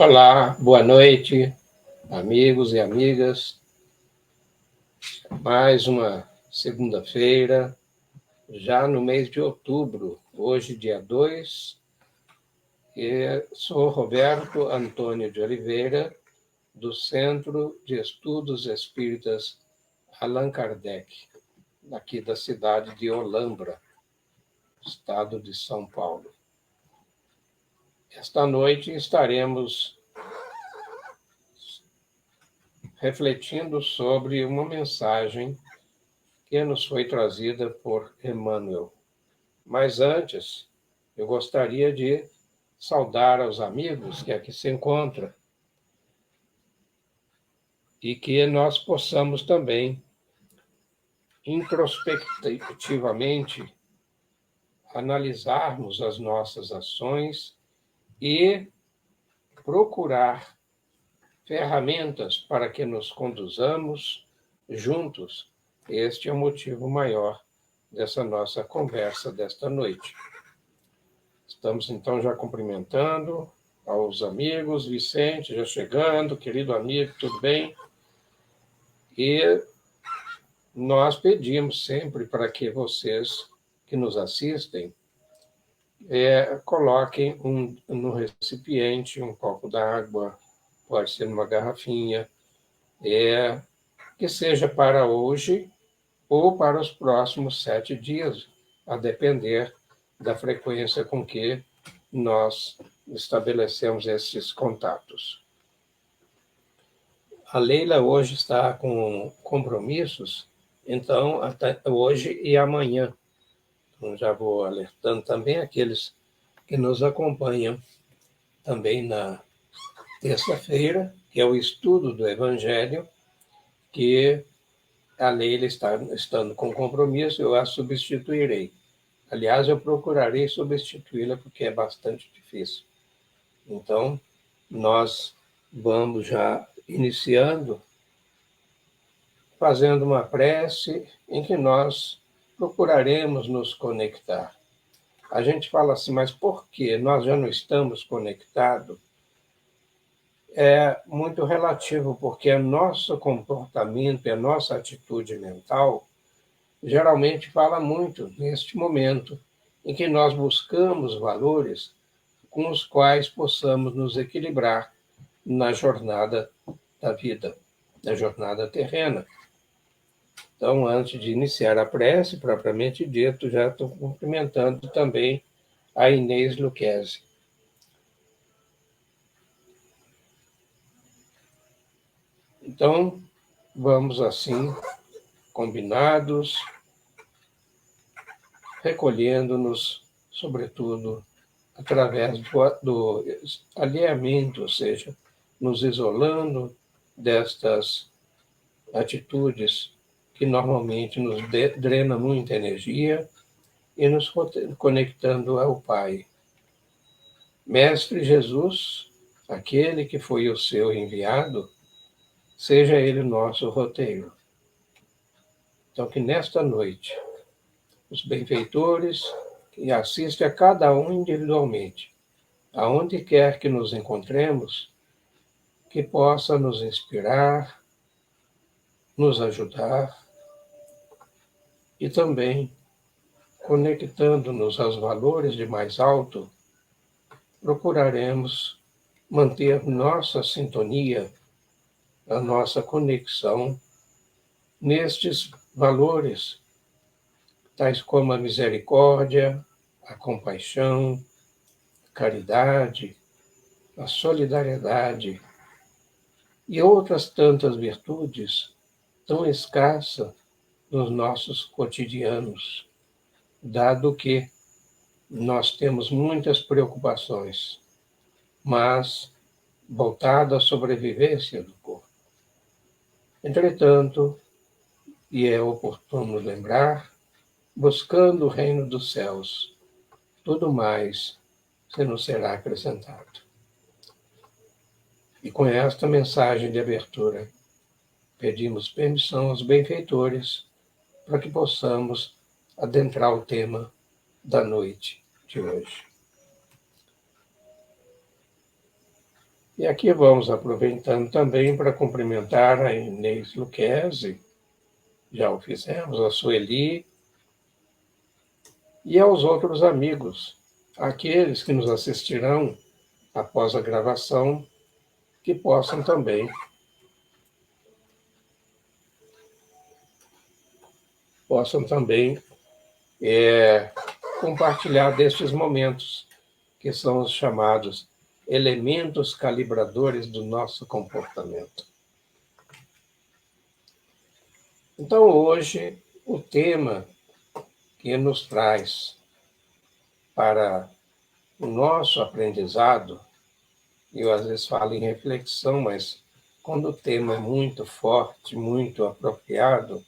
Olá, boa noite, amigos e amigas. Mais uma segunda-feira, já no mês de outubro, hoje, dia 2. E sou Roberto Antônio de Oliveira, do Centro de Estudos Espíritas Allan Kardec, aqui da cidade de Olambra, estado de São Paulo. Esta noite estaremos refletindo sobre uma mensagem que nos foi trazida por Emmanuel. Mas antes, eu gostaria de saudar aos amigos que aqui se encontram e que nós possamos também, introspectivamente, analisarmos as nossas ações e procurar ferramentas para que nos conduzamos juntos. Este é o motivo maior dessa nossa conversa desta noite. Estamos, então, já cumprimentando aos amigos. Vicente, já chegando. Querido amigo, tudo bem? E nós pedimos sempre para que vocês que nos assistem coloquem no recipiente um copo d'água, pode ser numa garrafinha, que seja para hoje ou para os próximos 7 dias, a depender da frequência com que nós estabelecemos esses contatos. A Leila hoje está com compromissos, então, até hoje e amanhã. Então, já vou alertando também aqueles que nos acompanham também na terça-feira, que é o estudo do Evangelho, que a Leila estando com compromisso, eu a substituirei. Aliás, eu procurarei substituí-la, porque é bastante difícil. Então, nós vamos já iniciando, fazendo uma prece em que nós procuraremos nos conectar. A gente fala assim, mas por que nós já não estamos conectados? É muito relativo, porque o nosso comportamento e a nossa atitude mental geralmente fala muito neste momento em que nós buscamos valores com os quais possamos nos equilibrar na jornada da vida, na jornada terrena. Então, antes de iniciar a prece, propriamente dito, já estou cumprimentando também a Inês Luquezzi. Então, vamos assim, combinados, recolhendo-nos, sobretudo, através do alinhamento, ou seja, nos isolando destas atitudes que normalmente nos drenam muita energia e nos conectando ao Pai. Mestre Jesus, aquele que foi o seu enviado, seja ele o nosso roteiro. Então, que nesta noite, os benfeitores que assistem a cada um individualmente, aonde quer que nos encontremos, que possa nos inspirar, nos ajudar e também, conectando-nos aos valores de mais alto, procuraremos manter nossa sintonia, a nossa conexão nestes valores, tais como a misericórdia, a compaixão, a caridade, a solidariedade e outras tantas virtudes tão escassas nos nossos cotidianos, dado que nós temos muitas preocupações, mas voltado à sobrevivência do corpo. Entretanto, e é oportuno lembrar, buscando o reino dos céus, tudo mais se nos será acrescentado. E com esta mensagem de abertura, pedimos permissão aos benfeitores para que possamos adentrar o tema da noite de hoje. E aqui vamos aproveitando também para cumprimentar a Inês Luquezzi, já o fizemos, a Sueli, e aos outros amigos, aqueles que nos assistirão após a gravação, que possam também compartilhar destes momentos, que são os chamados elementos calibradores do nosso comportamento. Então, hoje, o tema que nos traz para o nosso aprendizado, eu às vezes falo em reflexão, mas quando o tema é muito forte, muito apropriado,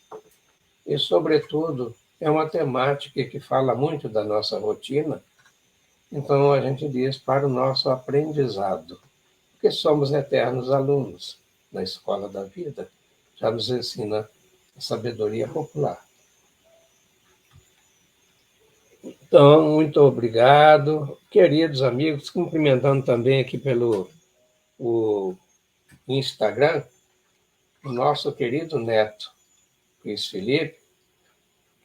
e, sobretudo, é uma temática que fala muito da nossa rotina, então a gente diz para o nosso aprendizado, porque somos eternos alunos na escola da vida, já nos ensina a sabedoria popular. Então, muito obrigado, queridos amigos, cumprimentando também aqui pelo o Instagram, o nosso querido neto, Luiz Felipe,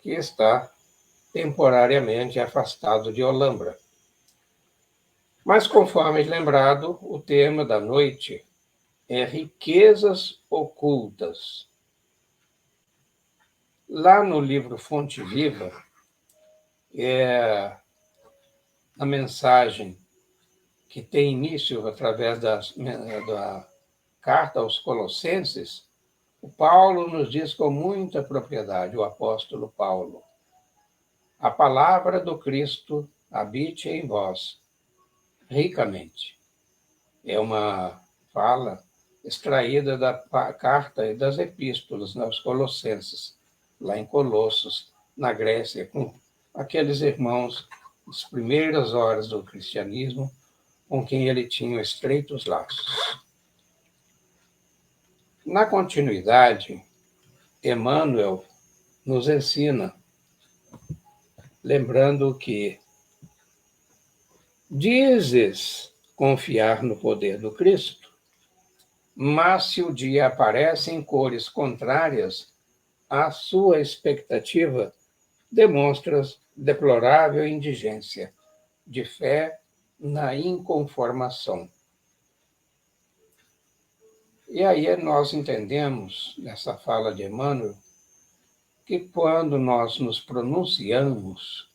que está temporariamente afastado de Olambra. Mas, conforme lembrado, o tema da noite é riquezas ocultas. Lá no livro Fonte Viva, a mensagem que tem início através da carta aos Colossenses, o Paulo nos diz com muita propriedade, o apóstolo Paulo: a palavra do Cristo habite em vós ricamente. É uma fala extraída da carta e das epístolas aos Colossenses, lá em Colossos, na Grécia, com aqueles irmãos das primeiras horas do cristianismo, com quem ele tinha estreitos laços. Na continuidade, Emmanuel nos ensina, lembrando que dizes confiar no poder do Cristo, mas se o dia aparece em cores contrárias à sua expectativa, demonstras deplorável indigência de fé na inconformação. E aí nós entendemos, nessa fala de Emmanuel, que quando nós nos pronunciamos,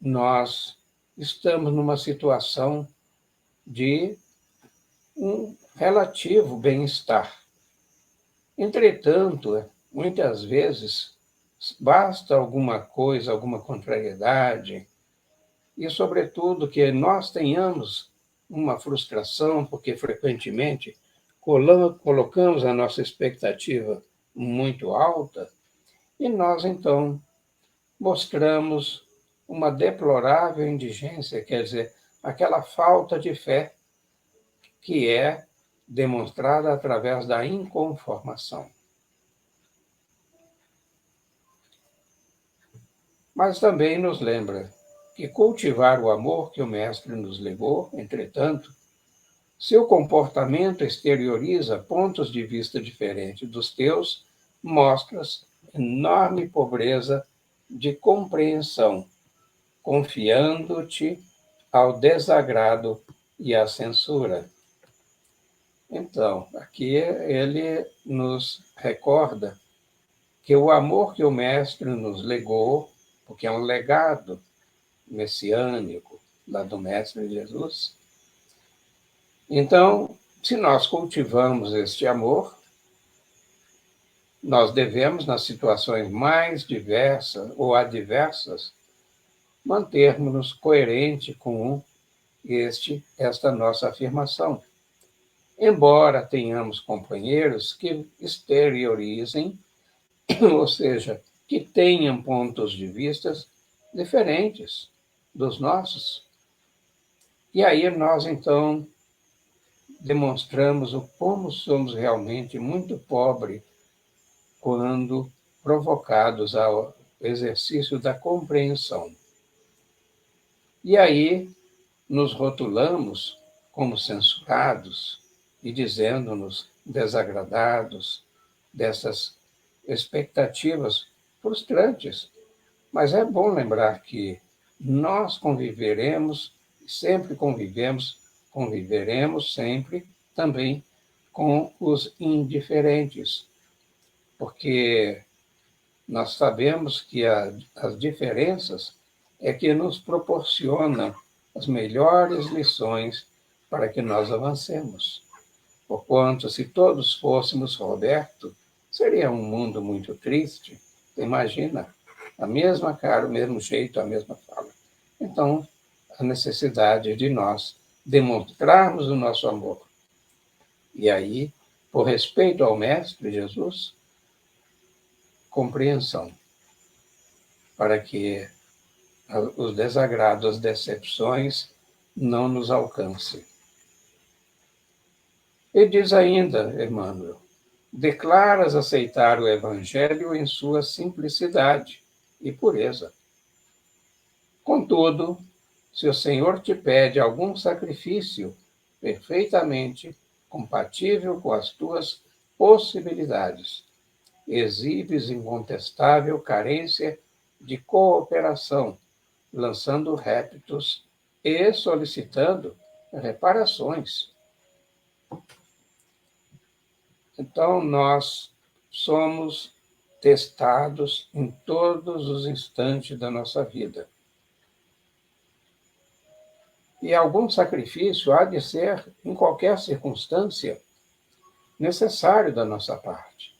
nós estamos numa situação de um relativo bem-estar. Entretanto, muitas vezes, basta alguma coisa, alguma contrariedade, e, sobretudo, que nós tenhamos uma frustração, porque frequentemente colocamos a nossa expectativa muito alta, e nós, então, mostramos uma deplorável indigência, quer dizer, aquela falta de fé que é demonstrada através da inconformação. Mas também nos lembra que cultivar o amor que o Mestre nos legou, entretanto, seu comportamento exterioriza pontos de vista diferentes dos teus, mostras enorme pobreza de compreensão, confiando-te ao desagrado e à censura. Então, aqui ele nos recorda que o amor que o Mestre nos legou, porque é um legado messiânico lá do Mestre Jesus, então, se nós cultivamos este amor, nós devemos, nas situações mais diversas ou adversas, mantermos-nos coerentes com esta nossa afirmação. Embora tenhamos companheiros que exteriorizem, ou seja, que tenham pontos de vista diferentes dos nossos. E aí nós, então, demonstramos o como somos realmente muito pobres quando provocados ao exercício da compreensão. E aí nos rotulamos como censurados e dizendo-nos desagradados dessas expectativas frustrantes. Mas é bom lembrar que nós conviveremos sempre também com os indiferentes, porque nós sabemos que as diferenças é que nos proporcionam as melhores lições para que nós avancemos. Porquanto, se todos fôssemos Roberto, seria um mundo muito triste. Imagina, a mesma cara, o mesmo jeito, a mesma fala. Então, a necessidade de nós demonstrarmos o nosso amor. E aí, por respeito ao Mestre Jesus, compreensão, para que os desagrados, as decepções não nos alcancem. E diz ainda, Emmanuel, declaras aceitar o Evangelho em sua simplicidade e pureza. Contudo, se o Senhor te pede algum sacrifício perfeitamente compatível com as tuas possibilidades, exibes incontestável carência de cooperação, lançando répitos e solicitando reparações. Então, nós somos testados em todos os instantes da nossa vida. E algum sacrifício há de ser, em qualquer circunstância, necessário da nossa parte.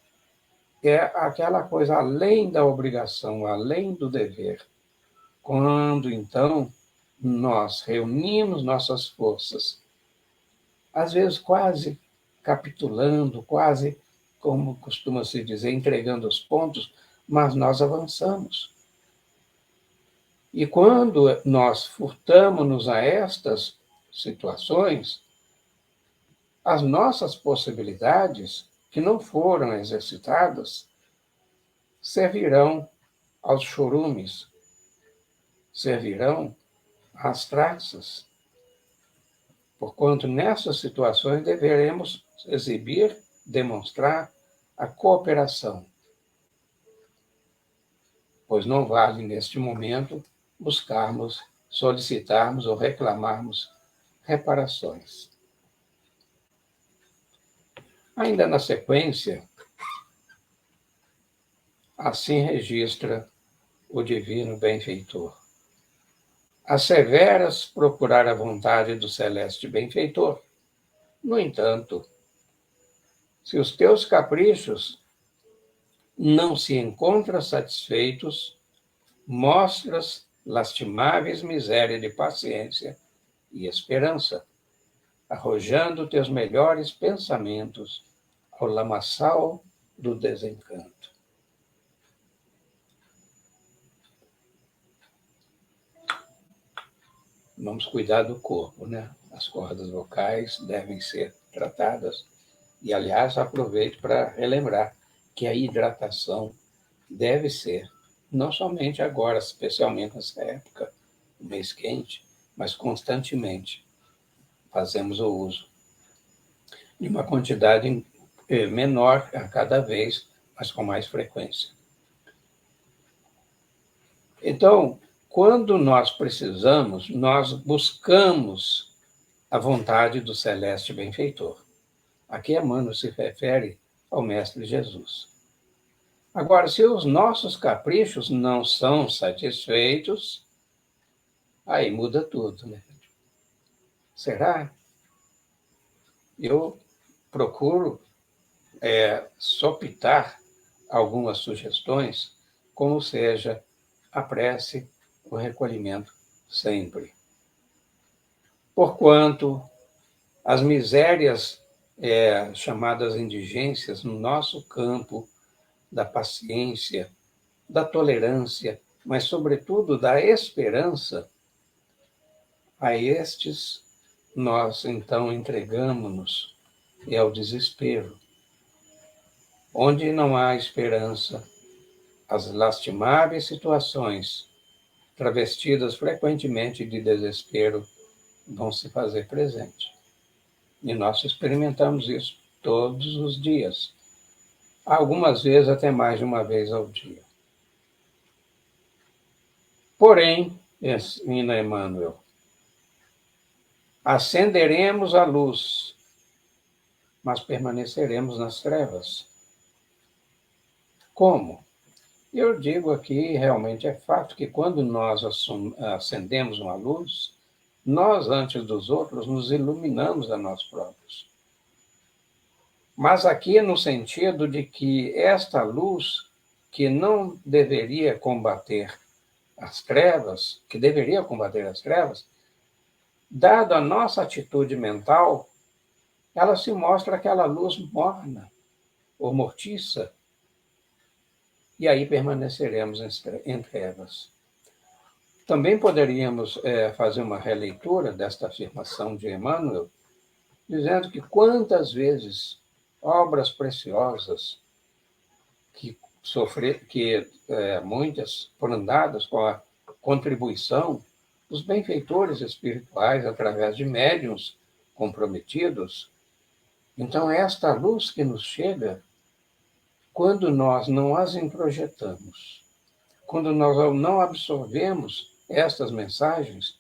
É aquela coisa além da obrigação, além do dever. Quando, então, nós reunimos nossas forças, às vezes quase capitulando, quase, como costuma se dizer, entregando os pontos, mas nós avançamos. E quando nós furtamos-nos a estas situações, as nossas possibilidades, que não foram exercitadas, servirão aos chorumes, servirão às traças. Porquanto nessas situações deveremos exibir, demonstrar a cooperação. Pois não vale, neste momento, buscarmos, solicitarmos ou reclamarmos reparações. Ainda na sequência, assim registra o divino benfeitor. Asseveras procurar a vontade do celeste benfeitor. No entanto, se os teus caprichos não se encontram satisfeitos, mostras lastimáveis miséria de paciência e esperança, arrojando teus melhores pensamentos ao lamaçal do desencanto. Vamos cuidar do corpo, né? As cordas vocais devem ser tratadas. E, aliás, aproveito para relembrar que a hidratação deve ser, não somente agora, especialmente nessa época, no mês quente, mas constantemente fazemos o uso de uma quantidade menor a cada vez, mas com mais frequência. Então, quando nós precisamos, nós buscamos a vontade do celeste benfeitor. Aqui Emmanuel se refere ao Mestre Jesus. Agora, se os nossos caprichos não são satisfeitos, aí muda tudo, né? Será? Eu procuro sopitar algumas sugestões, como seja a prece, o recolhimento sempre. Porquanto as misérias chamadas indigências no nosso campo da paciência, da tolerância, mas, sobretudo, da esperança, a estes nós, então, entregamos-nos ao desespero. Onde não há esperança, as lastimáveis situações, travestidas frequentemente de desespero, vão se fazer presente. E nós experimentamos isso todos os dias, algumas vezes até mais de uma vez ao dia. Porém, ensina Emmanuel, acenderemos a luz, mas permaneceremos nas trevas. Como? Eu digo aqui, realmente é fato que quando nós acendemos uma luz, nós, antes dos outros, nos iluminamos a nós próprios. Mas aqui no sentido de que esta luz, que não deveria combater as trevas, dada a nossa atitude mental, ela se mostra aquela luz morna ou mortiça, e aí permaneceremos em trevas. Também poderíamos fazer uma releitura desta afirmação de Emmanuel, dizendo que quantas vezes obras preciosas que muitas foram dadas com a contribuição dos benfeitores espirituais através de médiuns comprometidos. Então, esta luz que nos chega, quando nós não as introjetamos, quando nós não absorvemos estas mensagens,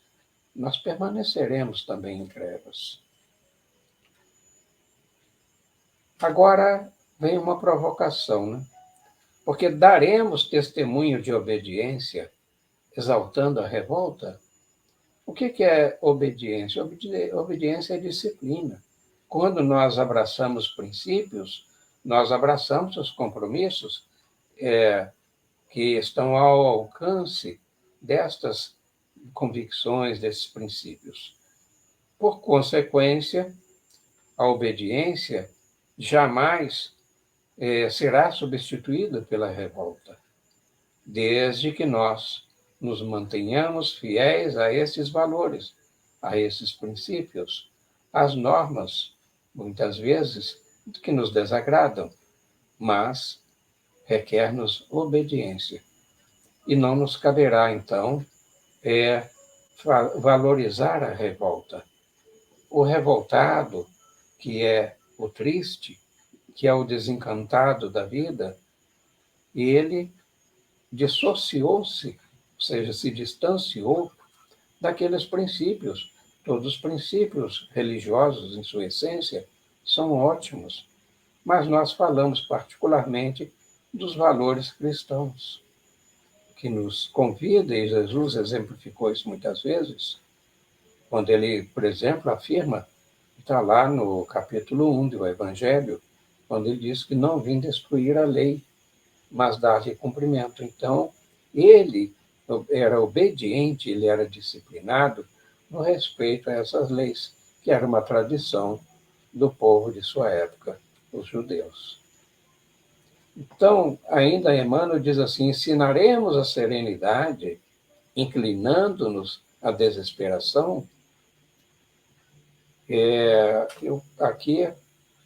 nós permaneceremos também em trevas. Agora vem uma provocação, né? Porque daremos testemunho de obediência, exaltando a revolta? O que é obediência? Obediência é disciplina. Quando nós abraçamos princípios, nós abraçamos os compromissos que estão ao alcance destas convicções, desses princípios. Por consequência, a obediência jamais será substituída pela revolta, desde que nós nos mantenhamos fiéis a esses valores, a esses princípios, às normas, muitas vezes, que nos desagradam, mas requer-nos obediência. E não nos caberá, então, valorizar a revolta. O revoltado, que é o triste, que é o desencantado da vida, ele dissociou-se, ou seja, se distanciou daqueles princípios. Todos os princípios religiosos, em sua essência, são ótimos, mas nós falamos particularmente dos valores cristãos, que nos convida, e Jesus exemplificou isso muitas vezes, quando ele, por exemplo, afirma, está lá no capítulo 1 do Evangelho, quando ele diz que não vim destruir a lei, mas dar-lhe cumprimento. Então, ele era obediente, ele era disciplinado no respeito a essas leis, que era uma tradição do povo de sua época, os judeus. Então, ainda Emmanuel diz assim, ensinaremos a serenidade, inclinando-nos à desesperação. Eu aqui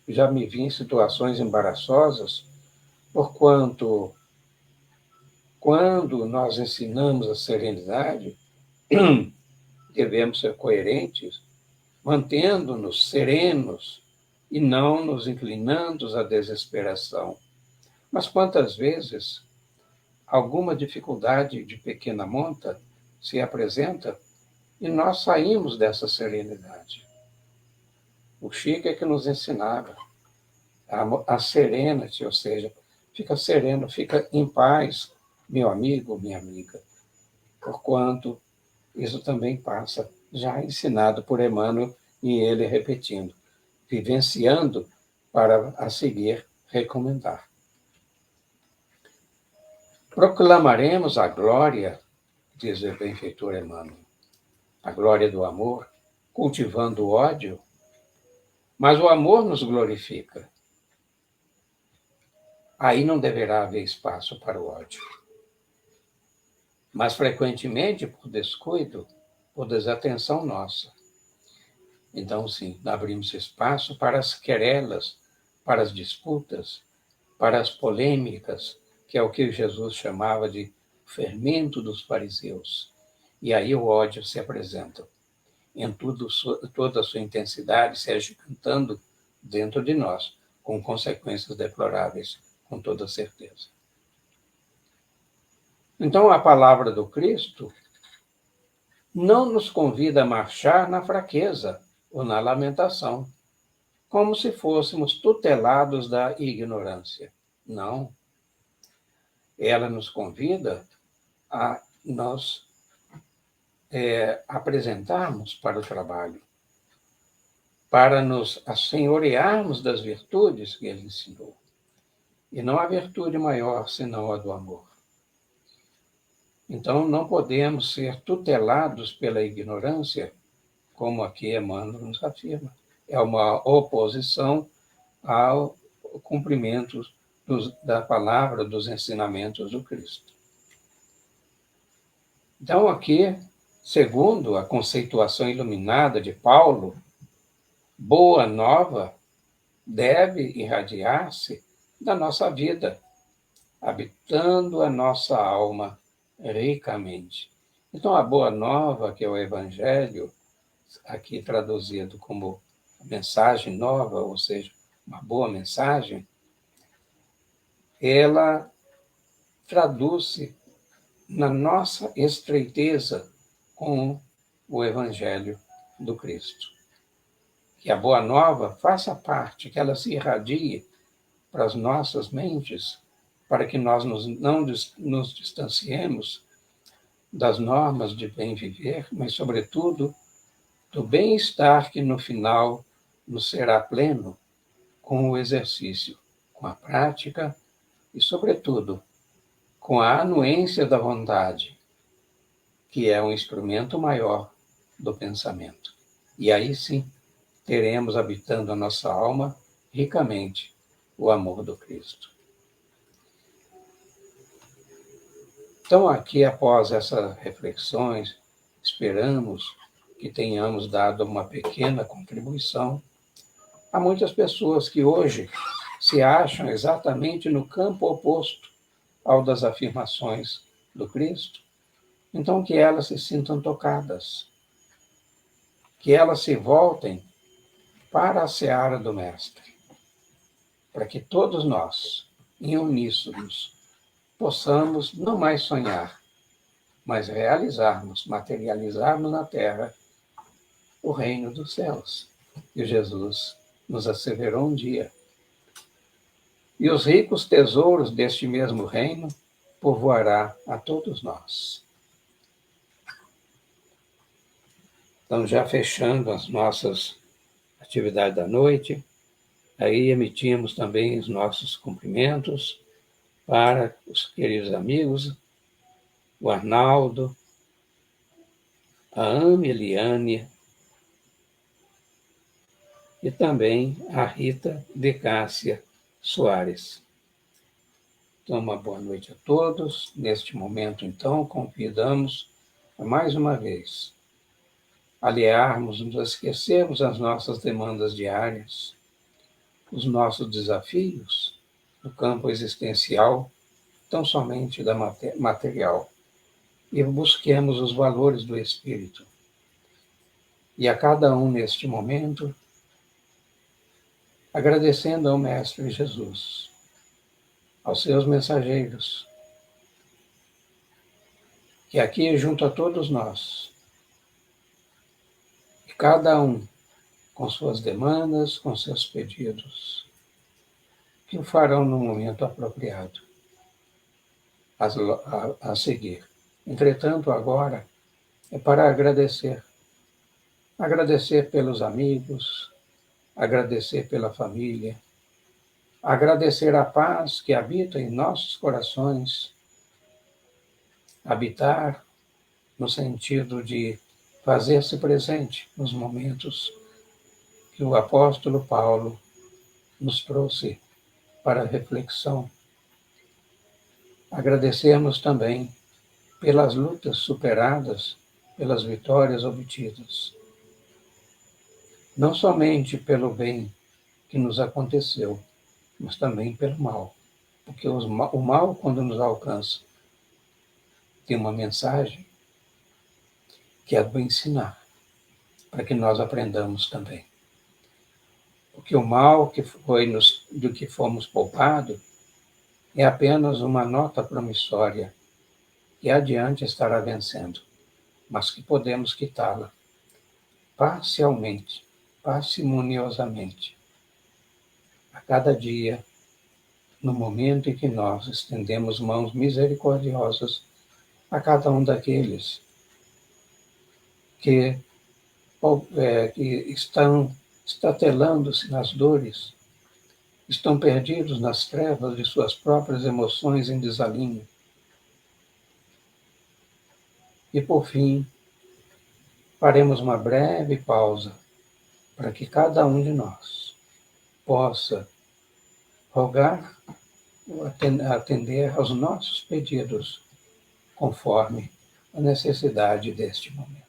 já me vi em situações embaraçosas, porquanto, quando nós ensinamos a serenidade, devemos ser coerentes, mantendo-nos serenos e não nos inclinando à desesperação. Mas quantas vezes alguma dificuldade de pequena monta se apresenta e nós saímos dessa serenidade. O Chico é que nos ensinava a serenity, ou seja, fica sereno, fica em paz, meu amigo, minha amiga, porquanto isso também passa, já ensinado por Emmanuel e ele repetindo, vivenciando para a seguir recomendar. Proclamaremos a glória, diz o benfeitor Emmanuel, a glória do amor, cultivando o ódio, mas o amor nos glorifica. Aí não deverá haver espaço para o ódio. Mas, frequentemente, por descuido, por desatenção nossa. Então, sim, abrimos espaço para as querelas, para as disputas, para as polêmicas, que é o que Jesus chamava de fermento dos fariseus. E aí o ódio se apresenta. em toda a sua intensidade, se agigantando dentro de nós, com consequências deploráveis, com toda certeza. Então, a palavra do Cristo não nos convida a marchar na fraqueza ou na lamentação, como se fôssemos tutelados da ignorância. Não. Ela nos convida a nós apresentarmos para o trabalho, para nos assenhorearmos das virtudes que ele ensinou. E não há virtude maior senão a do amor. Então, não podemos ser tutelados pela ignorância, como aqui Emmanuel nos afirma. É uma oposição ao cumprimento da palavra, dos ensinamentos do Cristo. Então, aqui, segundo a conceituação iluminada de Paulo, boa nova deve irradiar-se da nossa vida, habitando a nossa alma ricamente. Então, a boa nova, que é o Evangelho, aqui traduzido como mensagem nova, ou seja, uma boa mensagem, ela traduz-se na nossa estreiteza com o Evangelho do Cristo. Que a boa nova faça parte, que ela se irradie para as nossas mentes, para que nós não nos distanciemos das normas de bem viver, mas, sobretudo, do bem-estar que, no final, nos será pleno com o exercício, com a prática e, sobretudo, com a anuência da vontade, que é um instrumento maior do pensamento. E aí sim, teremos habitando a nossa alma ricamente o amor do Cristo. Então, aqui, após essas reflexões, esperamos que tenhamos dado uma pequena contribuição a muitas pessoas que hoje se acham exatamente no campo oposto ao das afirmações do Cristo. Então, que elas se sintam tocadas, que elas se voltem para a seara do Mestre, para que todos nós, em uníssonos, possamos não mais sonhar, mas realizarmos, materializarmos na terra o reino dos céus, que Jesus nos asseverou um dia. E os ricos tesouros deste mesmo reino povoará a todos nós. Então, já fechando as nossas atividades da noite, aí emitimos também os nossos cumprimentos para os queridos amigos, o Arnaldo, a Ameliane e também a Rita de Cássia Soares. Então, uma boa noite a todos. Neste momento, então, convidamos a mais uma vez aliarmos, nos esquecermos as nossas demandas diárias, os nossos desafios no campo existencial, tão somente da material, e busquemos os valores do Espírito. E a cada um neste momento, agradecendo ao Mestre Jesus, aos seus mensageiros, que aqui junto a todos nós, e cada um com suas demandas, com seus pedidos, que o farão no momento apropriado a seguir. Entretanto, agora é para agradecer. Agradecer pelos amigos, agradecer pela família, agradecer a paz que habita em nossos corações, habitar no sentido de fazer-se presente nos momentos que o apóstolo Paulo nos trouxe para reflexão. Agradecermos também pelas lutas superadas, pelas vitórias obtidas. Não somente pelo bem que nos aconteceu, mas também pelo mal. Porque o mal, quando nos alcança, tem uma mensagem que é do ensinar. para que nós aprendamos também. Porque o mal que foi do que fomos poupados é apenas uma nota promissória que adiante estará vencendo, mas que podemos quitá-la parcialmente, parcimoniosamente, a cada dia, no momento em que nós estendemos mãos misericordiosas a cada um daqueles que, que estão estatelando-se nas dores, estão perdidos nas trevas de suas próprias emoções em desalinho. E, por fim, faremos uma breve pausa para que cada um de nós possa rogar, atender aos nossos pedidos, conforme a necessidade deste momento.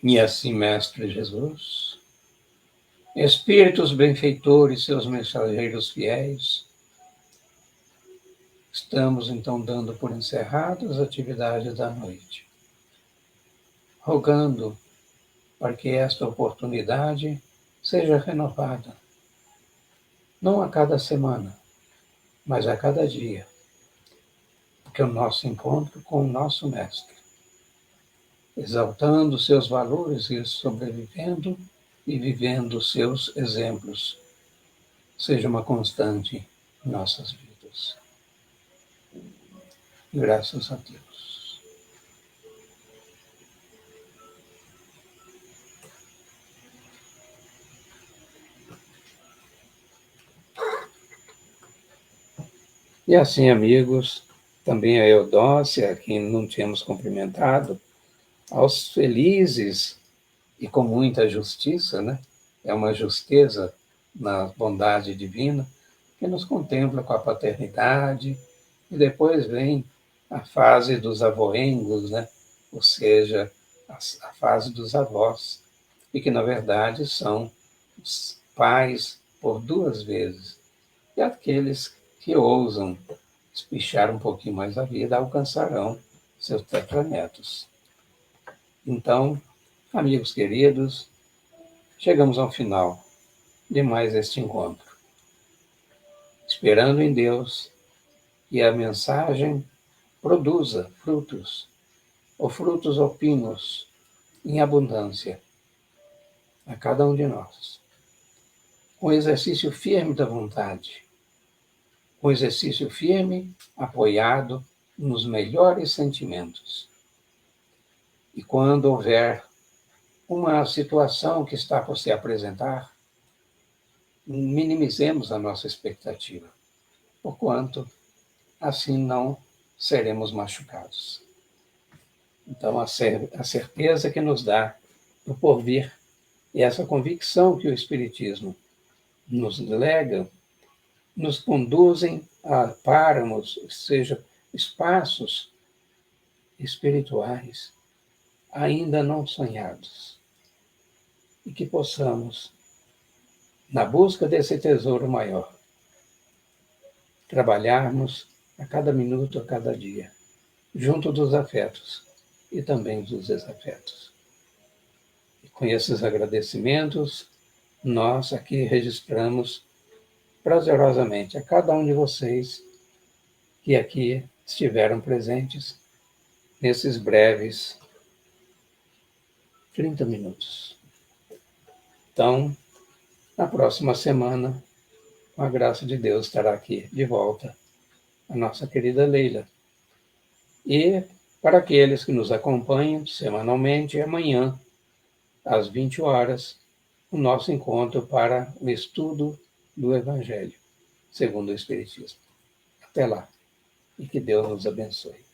E assim, Mestre Jesus, Espíritos benfeitores, seus mensageiros fiéis, estamos então dando por encerradas as atividades da noite, rogando para que esta oportunidade seja renovada, não a cada semana, mas a cada dia, porque o nosso encontro com o nosso Mestre, exaltando seus valores e sobrevivendo e vivendo seus exemplos, seja uma constante em nossas vidas. Graças a Deus. E assim, amigos, também a Eudócia, a quem não tínhamos cumprimentado, aos felizes e com muita justiça, né? É uma justeza na bondade divina que nos contempla com a paternidade, e depois vem a fase dos avoengos, né? Ou seja, a fase dos avós, e que na verdade são os pais por duas vezes. E aqueles que ousam espichar um pouquinho mais a vida alcançarão seus tetranetos. Então, amigos queridos, chegamos ao final de mais este encontro, esperando em Deus que a mensagem produza frutos, ou frutos ou pinos, em abundância a cada um de nós. Com exercício firme da vontade, com exercício firme apoiado nos melhores sentimentos. E quando houver uma situação que está por se apresentar, minimizemos a nossa expectativa, porquanto assim não seremos machucados. Então, a certeza que nos dá o porvir e essa convicção que o Espiritismo nos lega, nos conduzem a páramos, ou seja, espaços espirituais ainda não sonhados. E que possamos, na busca desse tesouro maior, trabalharmos a cada minuto, a cada dia, junto dos afetos e também dos desafetos. E com esses agradecimentos, nós aqui registramos prazerosamente a cada um de vocês que aqui estiveram presentes nesses breves 30 minutos. Então, na próxima semana, com a graça de Deus, estará aqui de volta a nossa querida Leila. E para aqueles que nos acompanham semanalmente, amanhã, às 20 horas, o nosso encontro para o estudo do Evangelho, segundo o Espiritismo. Até lá, e que Deus nos abençoe.